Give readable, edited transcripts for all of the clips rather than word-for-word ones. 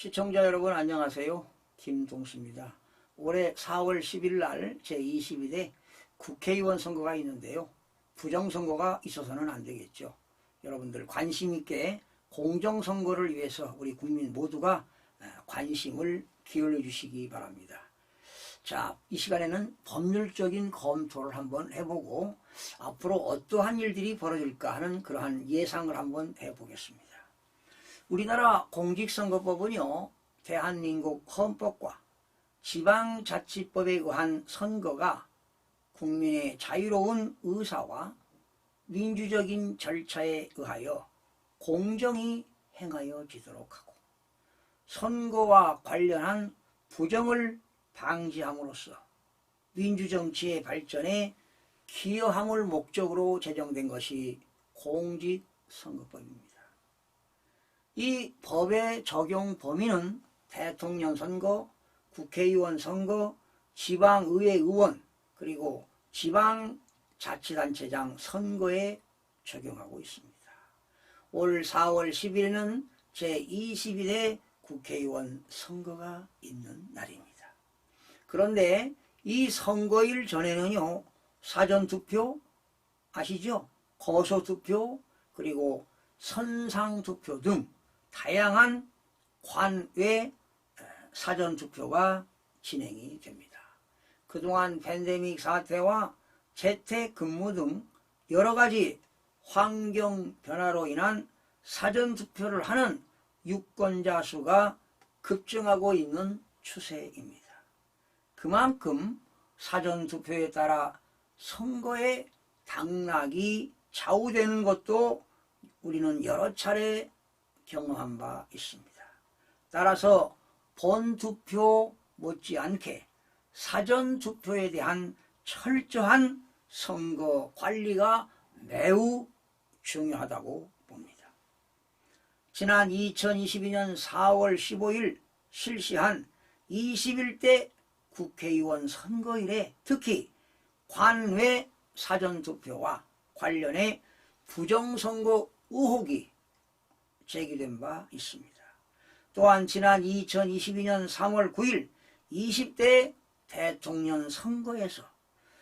시청자 여러분 안녕하세요. 김동수입니다. 올해 4월 10일 날 제22대 국회의원 선거가 있는데요. 부정선거가 있어서는 안 되겠죠. 여러분들 관심 있게 공정선거를 위해서 우리 국민 모두가 관심을 기울여 주시기 바랍니다. 자, 이 시간에는 법률적인 검토를 한번 해보고 앞으로 어떠한 일들이 벌어질까 하는 그러한 예상을 한번 해보겠습니다. 우리나라 공직선거법은요, 대한민국 헌법과 지방자치법에 의한 선거가 국민의 자유로운 의사와 민주적인 절차에 의하여 공정히 행하여지도록 하고 선거와 관련한 부정을 방지함으로써 민주정치의 발전에 기여함을 목적으로 제정된 것이 공직선거법입니다. 이 법의 적용 범위는 대통령 선거, 국회의원 선거, 지방의회 의원, 그리고 지방자치단체장 선거에 적용하고 있습니다. 올 4월 10일은 제22대 국회의원 선거가 있는 날입니다. 그런데 이 선거일 전에는요, 사전투표 아시죠? 거소투표, 그리고 선상투표 등 다양한 관외 사전투표가 진행이 됩니다. 그동안 팬데믹 사태와 재택근무 등 여러 가지 환경 변화로 인한 사전투표를 하는 유권자 수가 급증하고 있는 추세입니다. 그만큼 사전투표에 따라 선거의 당락이 좌우되는 것도 우리는 여러 차례 경험한 바 있습니다. 따라서 본투표 못지않게 사전투표에 대한 철저한 선거 관리가 매우 중요하다고 봅니다. 지난 2022년 4월 15일 실시한 21대 국회의원 선거일에 특히 관외 사전투표와 관련해 부정선거 의혹이 제기된 바 있습니다. 또한 지난 2022년 3월 9일 20대 대통령 선거에서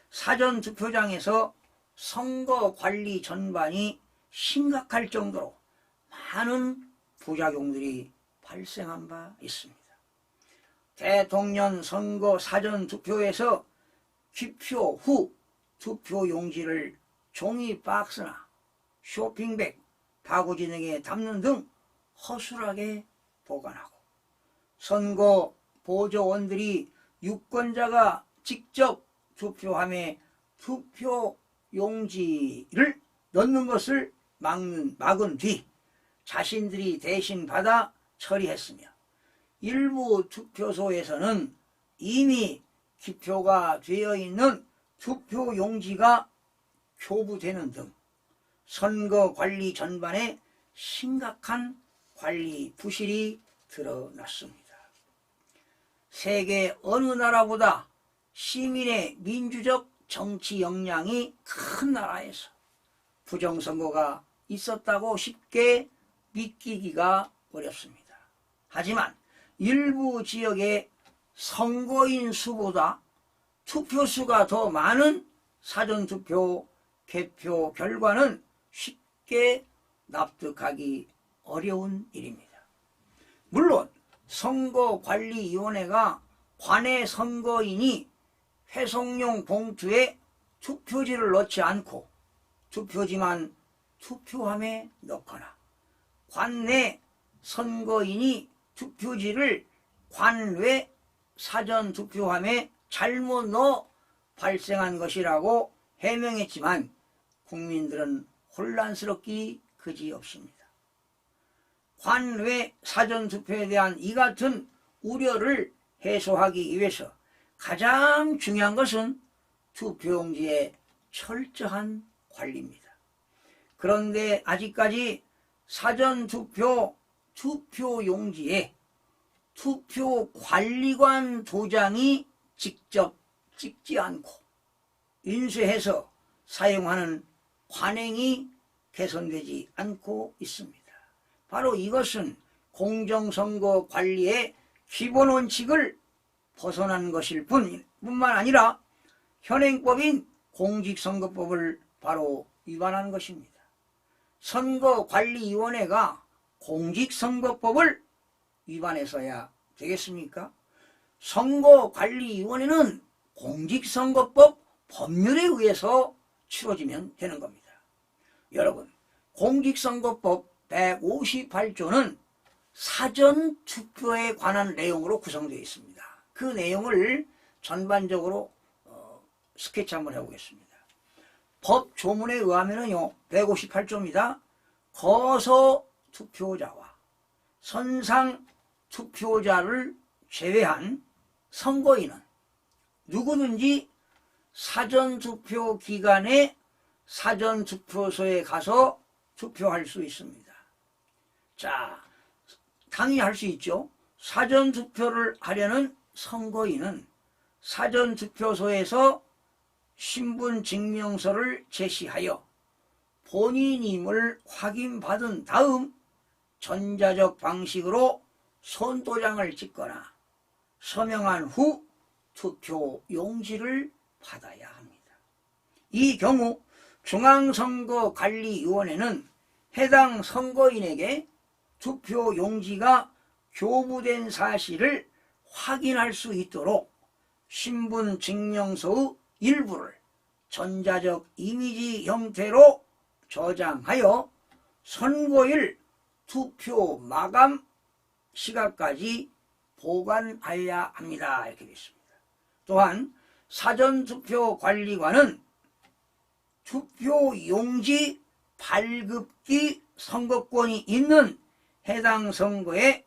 사전투표장에서 선거관리 전반이 심각할 정도로 많은 부작용들이 발생한 바 있습니다. 대통령 선거 사전투표에서 기표 후 투표용지를 종이 박스나 쇼핑백, 바구니 등에 담는 등 허술하게 보관하고 선거 보조원들이 유권자가 직접 투표함에 투표용지를 넣는 것을 막은 뒤 자신들이 대신 받아 처리했으며 일부 투표소에서는 이미 기표가 되어 있는 투표용지가 교부되는 등 선거 관리 전반에 심각한 관리 부실이 드러났습니다. 세계 어느 나라보다 시민의 민주적 정치 역량이 큰 나라에서 부정선거가 있었다고 쉽게 믿기기가 어렵습니다. 하지만 일부 지역의 선거인 수보다 투표수가 더 많은 사전투표 개표 결과는 쉽게 납득하기 어려운 일입니다. 물론 선거관리위원회가 관외 선거인이 회송용 봉투에 투표지를 넣지 않고 투표지만 투표함에 넣거나 관내 선거인이 투표지를 관외 사전투표함에 잘못 넣어 발생한 것이라고 해명했지만 국민들은 혼란스럽기 그지없습니다. 관외 사전투표에 대한 이 같은 우려를 해소하기 위해서 가장 중요한 것은 투표용지의 철저한 관리입니다. 그런데 아직까지 사전투표 투표용지에 투표관리관 도장이 직접 찍지 않고 인쇄해서 사용하는 관행이 개선되지 않고 있습니다. 바로 이것은 공정선거 관리의 기본 원칙을 벗어난 것일 뿐만 아니라 현행법인 공직선거법을 바로 위반한 것입니다. 선거관리위원회가 공직선거법을 위반해서야 되겠습니까? 선거관리위원회는 공직선거법 법률에 의해서 치러지면 되는 겁니다. 여러분, 공직선거법 158조는 사전투표에 관한 내용으로 구성되어 있습니다. 그 내용을 전반적으로 스케치 한번 해보겠습니다. 법 조문에 의하면요, 158조입니다. 거서 투표자와 선상 투표자를 제외한 선거인은 누구든지 사전투표 기간에 사전투표소에 가서 투표할 수 있습니다. 자, 당연히 할 수 있죠. 사전투표를 하려는 선거인은 사전투표소에서 신분증명서를 제시하여 본인임을 확인받은 다음 전자적 방식으로 손도장을 찍거나 서명한 후 투표 용지를 받아야 합니다. 이 경우 중앙선거관리위원회는 해당 선거인에게 투표 용지가 교부된 사실을 확인할 수 있도록 신분증명서의 일부를 전자적 이미지 형태로 저장하여 선거일 투표 마감 시각까지 보관해야 합니다. 이렇게 되어 있습니다. 또한 사전투표관리관은 투표용지 발급기 선거권이 있는 해당 선거에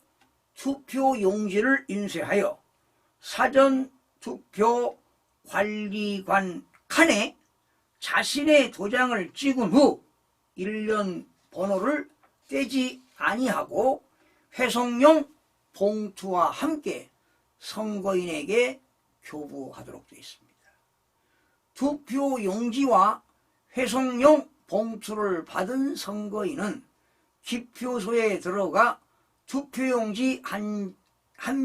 투표용지를 인쇄하여 사전투표관리관 칸에 자신의 도장을 찍은 후 1년 번호를 떼지 아니하고 회송용 봉투와 함께 선거인에게 교부하도록 되어 있습니다. 투표용지와 회송용 봉투를 받은 선거인은 기표소에 들어가 투표용지 한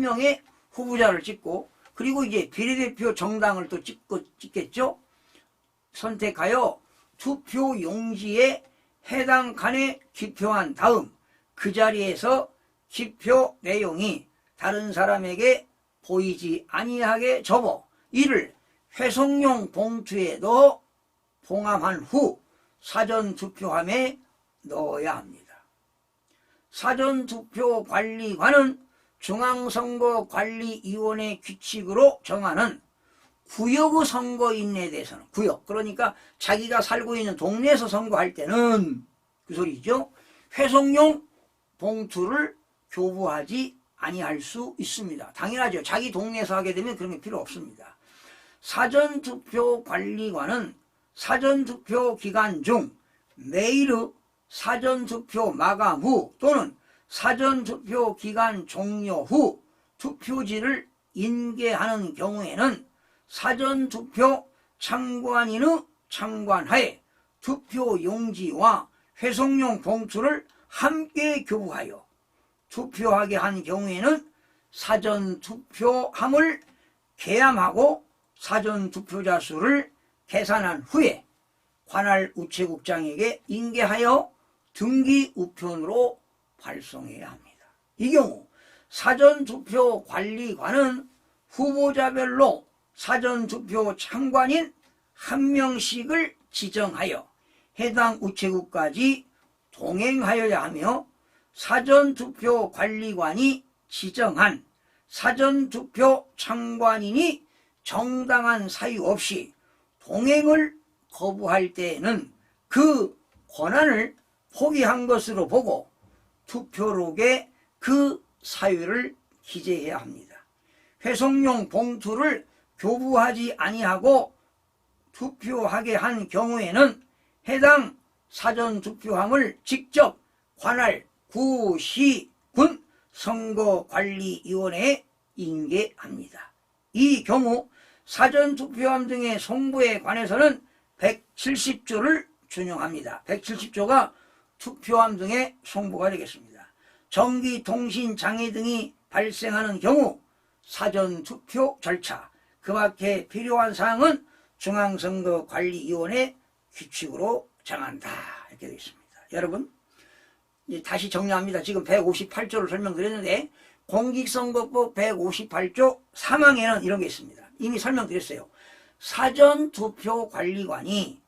명의 후보자를 찍고, 그리고 이제 비례대표 정당을 또 찍겠죠. 선택하여 투표용지에 해당 칸에 기표한 다음 그 자리에서 기표 내용이 다른 사람에게 보이지 아니하게 접어 이를 회송용 봉투에 넣어 봉함한 후 사전투표함에 넣어야 합니다. 사전투표관리관은 중앙선거관리위원회 규칙으로 정하는 구역의 선거인에 대해서는, 구역, 그러니까 자기가 살고 있는 동네에서 선거할 때는 그 소리죠. 회송용 봉투를 교부하지 아니할 수 있습니다. 당연하죠. 자기 동네에서 하게 되면 그런 게 필요 없습니다. 사전투표관리관은 사전투표 기간 중 매일의 사전투표 마감 후 또는 사전투표 기간 종료 후 투표지를 인계하는 경우에는 사전투표 참관인의 참관하에 투표용지와 회송용 봉투를 함께 교부하여 투표하게 한 경우에는 사전투표함을 개함하고 사전투표자 수를 계산한 후에 관할 우체국장에게 인계하여 등기 우편으로 발송해야 합니다. 이 경우 사전투표관리관은 후보자별로 사전투표 참관인 한 명씩을 지정하여 해당 우체국까지 동행하여야 하며 사전투표관리관이 지정한 사전투표 참관인이 정당한 사유 없이 동행을 거부할 때에는 그 권한을 포기한 것으로 보고 투표록에 그 사유를 기재해야 합니다. 회송용 봉투를 교부하지 아니하고 투표하게 한 경우에는 해당 사전투표함을 직접 관할 구, 시, 군 선거관리위원회에 인계합니다. 이 경우 사전투표함 등의 송부에 관해서는 170조를 준용합니다. 170조가 투표함 등의 송부가 되겠습니다. 전기, 통신 장애 등이 발생하는 경우 사전투표 절차, 그 밖에 필요한 사항은 중앙선거관리위원회 규칙으로 정한다. 이렇게 되어 있습니다. 여러분, 이제 다시 정리합니다. 지금 158조를 설명드렸는데 공직선거법 158조 3항에는 이런 게 있습니다. 이미 설명드렸어요. 사전투표관리관이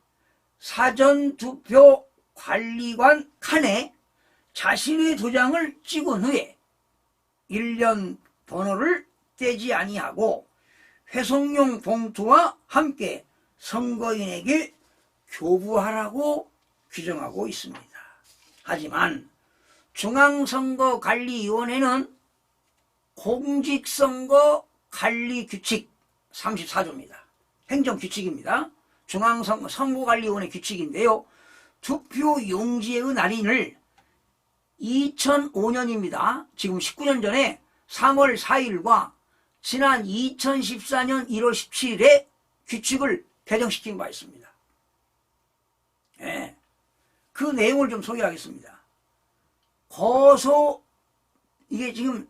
사전투표관리관 칸에 자신의 도장을 찍은 후에 1년 번호를 떼지 아니하고 회송용 봉투와 함께 선거인에게 교부하라고 규정하고 있습니다. 하지만 중앙선거관리위원회는 공직선거관리규칙 34조입니다. 행정규칙입니다. 중앙선거관리위원회 규칙인데요. 투표용지의 날인을 2005년입니다. 지금 19년 전에 3월 4일과 지난 2014년 1월 17일에 규칙을 개정시킨 바 있습니다. 네. 그 내용을 좀 소개하겠습니다. 이게 지금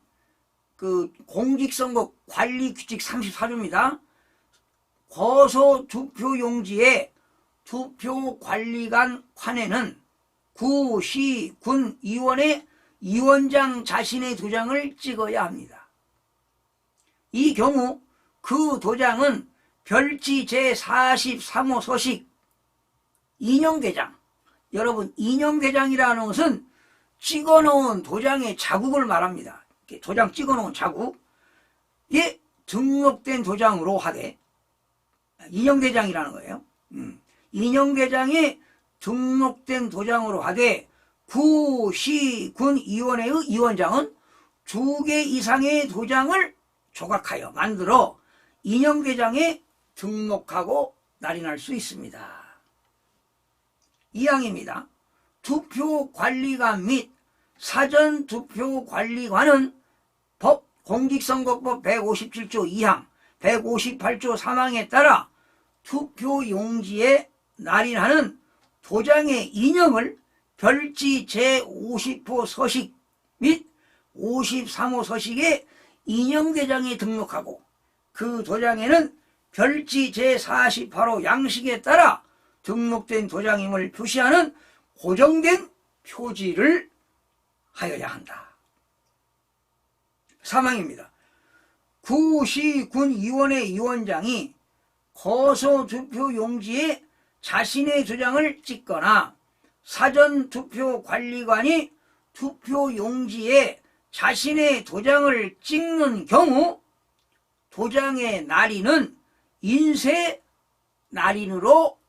그 공직선거 관리규칙 34조입니다. 거소 투표용지에 투표관리관 칸에는 구, 시, 군, 위원회 위원장 자신의 도장을 찍어야 합니다. 이 경우 그 도장은 별지 제43호 서식 인형대장, 여러분 인형대장이라는 것은 찍어놓은 도장의 자국을 말합니다. 도장 찍어놓은 자국에 등록된 도장으로 하되, 인형대장이라는 거예요. 인형대장에 등록된 도장으로 하되 구, 시, 군, 위원회의 위원장은 2개 이상의 도장을 조각하여 만들어 인형대장에 등록하고 날인할 수 있습니다. 2항입니다. 투표관리관 및 사전투표관리관은 공직선거법 157조 2항, 158조 3항에 따라 투표용지에 날인하는 도장의 인형을 별지 제50호 서식 및 53호 서식의 인형대장에 등록하고 그 도장에는 별지 제48호 양식에 따라 등록된 도장임을 표시하는 고정된 표지를 하여야 한다. 3항입니다. 구시군위원회 위원장이 거소투표용지에 자신의 도장을 찍거나 사전투표관리관이 투표용지에 자신의 도장을 찍는 경우 도장의 날인은 인쇄 날인으로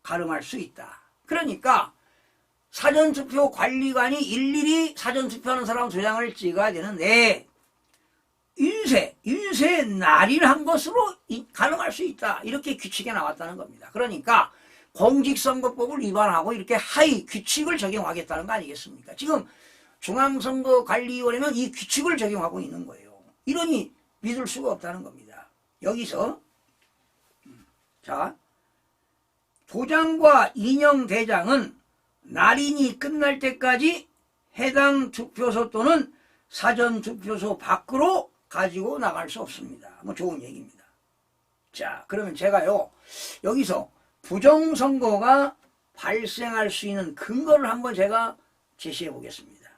가름할 수 있다. 그러니까 사전투표관리관이 일일이 사전투표하는 사람 도장을 찍어야 되는데 인쇄 날인한 것으로 가능할 수 있다. 이렇게 규칙에 나왔다는 겁니다. 그러니까 공직선거법을 위반하고 이렇게 하위 규칙을 적용하겠다는 거 아니겠습니까? 지금 중앙선거관리위원회는 이 규칙을 적용하고 있는 거예요. 이러니 믿을 수가 없다는 겁니다. 여기서 자, 도장과 인형대장은 날인이 끝날 때까지 해당 투표소 또는 사전투표소 밖으로 가지고 나갈 수 없습니다. 뭐 좋은 얘기입니다. 자, 그러면 제가요 여기서 부정선거가 발생할 수 있는 근거를 한번 제가 제시해 보겠습니다.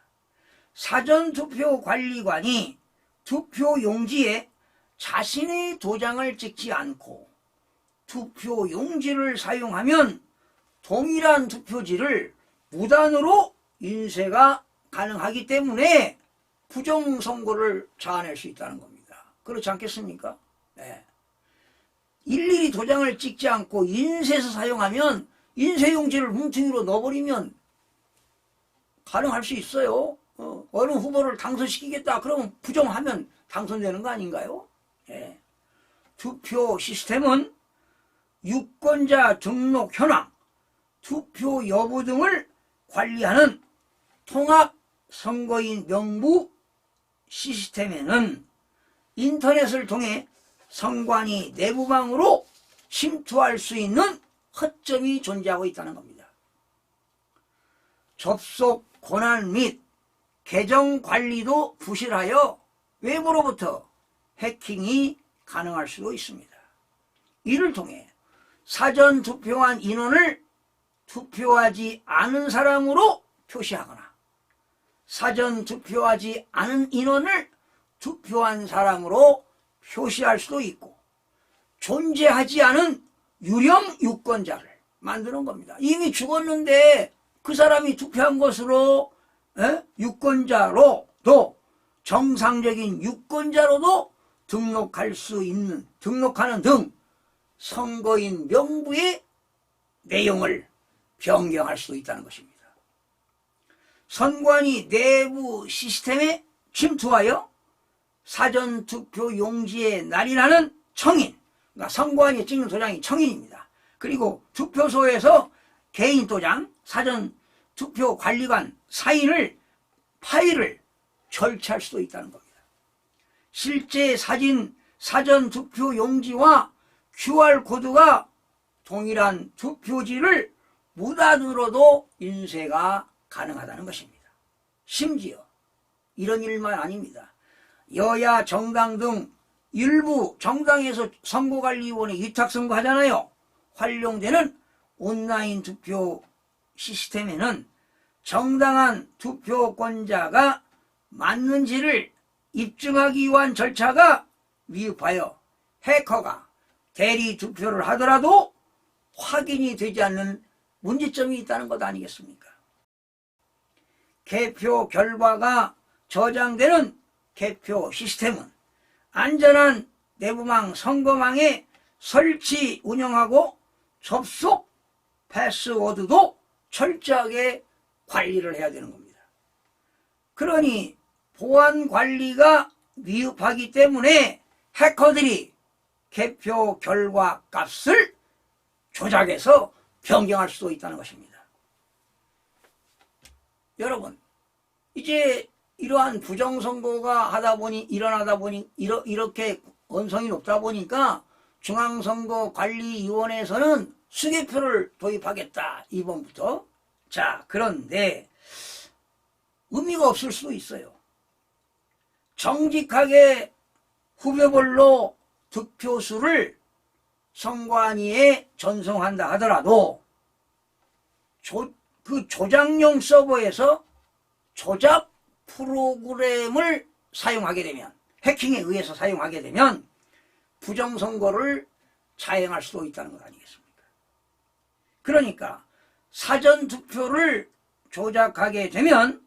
사전투표관리관이 투표용지에 자신의 도장을 찍지 않고 투표용지를 사용하면 동일한 투표지를 무단으로 인쇄가 가능하기 때문에 부정선거를 자아낼 수 있다는 겁니다. 그렇지 않겠습니까? 네. 일일이 도장을 찍지 않고 인쇄해서 사용하면 인쇄용지를 뭉텅이로 넣어버리면 가능할 수 있어요. 어느 후보를 당선시키겠다 그러면 부정하면 당선되는 거 아닌가요? 네. 투표 시스템은 유권자 등록 현황, 투표 여부 등을 관리하는 통합 선거인 명부 시스템에는 인터넷을 통해 선관위 내부방으로 침투할 수 있는 허점이 존재하고 있다는 겁니다. 접속 권한 및 계정 관리도 부실하여 외부로부터 해킹이 가능할 수도 있습니다. 이를 통해 사전 투표한 인원을 투표하지 않은 사람으로 표시하거나 사전 투표하지 않은 인원을 투표한 사람으로 표시할 수도 있고 존재하지 않은 유령 유권자를 만드는 겁니다. 이미 죽었는데 그 사람이 투표한 것으로 유권자로도 정상적인 유권자로도 등록할 수 있는 등록하는 등 선거인 명부의 내용을 변경할 수도 있다는 것입니다. 선관위 내부 시스템에 침투하여 사전투표 용지에 날인하는 청인, 그러니까 선관위에 찍는 도장이 청인입니다. 그리고 투표소에서 개인 도장, 사전투표 관리관 사인을 파일을 절취할 수도 있다는 겁니다. 실제 사전투표 용지와 QR코드가 동일한 투표지를 무단으로도 인쇄가 가능하다는 것입니다. 심지어 이런 일만 아닙니다. 여야 정당 등 일부 정당에서 선거관리위원회 위탁선거 하잖아요. 활용되는 온라인 투표 시스템에는 정당한 투표권자가 맞는지를 입증하기 위한 절차가 미흡하여 해커가 대리 투표를 하더라도 확인이 되지 않는 문제점이 있다는 것 아니겠습니까? 개표 결과가 저장되는 개표 시스템은 안전한 내부망 선거망에 설치 운영하고 접속 패스워드도 철저하게 관리를 해야 되는 겁니다. 그러니 보안 관리가 미흡하기 때문에 해커들이 개표 결과 값을 조작해서 변경할 수도 있다는 것입니다. 여러분, 이제 이러한 부정선거가 일어나다 보니 이렇게 언성이 높다 보니까 중앙선거관리위원회에서는 수개표를 도입하겠다, 이번부터. 자, 그런데 의미가 없을 수도 있어요. 정직하게 후보별로 득표수를 선관위에 전송한다 하더라도 그 조작용 서버에서 조작 프로그램을 사용하게 되면, 해킹에 의해서 사용하게 되면 부정선거를 자행할 수도 있다는 것 아니겠습니까? 그러니까 사전투표를 조작하게 되면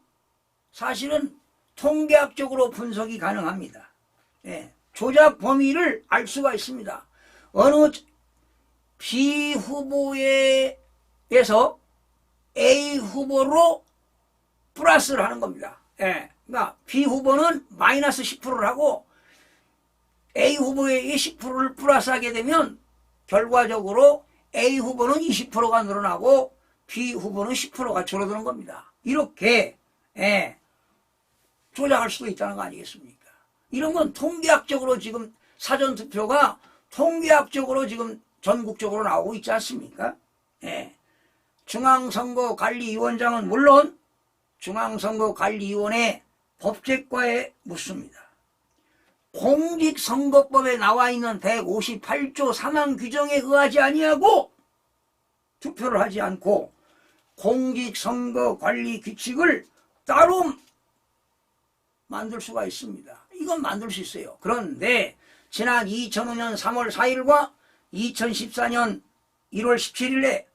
사실은 통계학적으로 분석이 가능합니다. 조작 범위를 알 수가 있습니다. 어느 B 후보에서 A 후보로 플러스를 하는 겁니다. 그러니까 B 후보는 마이너스 10%를 하고 A 후보에 10%를 플러스하게 되면 결과적으로 A 후보는 20%가 늘어나고 B 후보는 10%가 줄어드는 겁니다. 이렇게 조작할 수도 있다는 거 아니겠습니까? 이런 건 통계학적으로 지금 사전투표가 통계학적으로 지금 전국적으로 나오고 있지 않습니까? 중앙선거관리위원장은 물론 중앙선거관리위원회 법제과에 묻습니다. 공직선거법에 나와 있는 158조 상한 규정에 의하지 아니하고 투표를 하지 않고 공직선거관리 규칙을 따로 만들 수가 있습니다. 이건 만들 수 있어요. 그런데 지난 2005년 3월 4일과 2014년 1월 17일에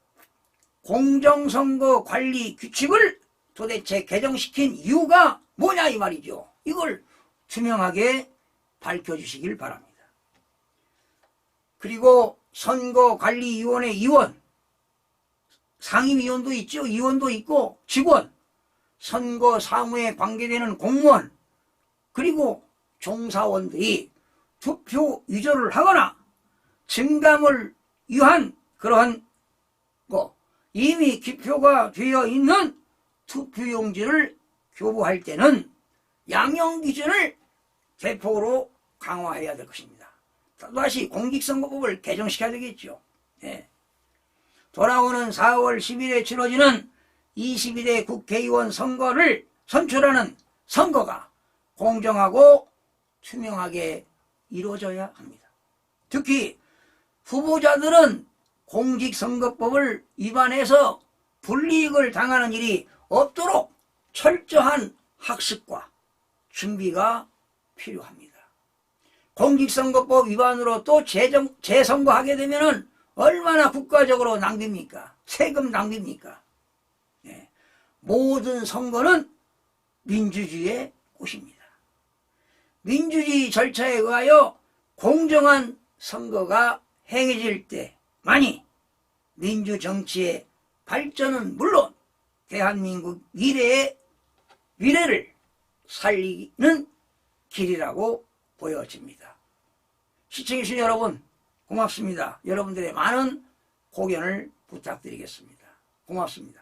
공정선거관리 규칙을 도대체 개정시킨 이유가 뭐냐 이 말이죠. 이걸 투명하게 밝혀주시길 바랍니다. 그리고 선거관리위원회 위원, 상임위원도 있죠. 위원도 있고 직원, 선거사무에 관계되는 공무원, 그리고 종사원들이 투표 위조를 하거나 증감을 위한 그러한 이미 기표가 되어 있는 투표용지를 교부할 때는 양형 기준을 대폭으로 강화해야 될 것입니다. 다시 공직선거법을 개정시켜야 되겠죠. 돌아오는 4월 10일에 치러지는 22대 국회의원 선거를 선출하는 선거가 공정하고 투명하게 이루어져야 합니다. 특히 후보자들은 공직선거법을 위반해서 불이익을 당하는 일이 없도록 철저한 학습과 준비가 필요합니다. 공직선거법 위반으로 또 재선거하게 되면 얼마나 국가적으로 낭비입니까? 세금 낭비입니까? 네. 모든 선거는 민주주의의 꽃입니다. 민주주의 절차에 의하여 공정한 선거가 행해질 때만이 민주정치의 발전은 물론 대한민국 미래를 살리는 길이라고 보여집니다. 시청해주신 여러분 고맙습니다. 여러분들의 많은 고견을 부탁드리겠습니다. 고맙습니다.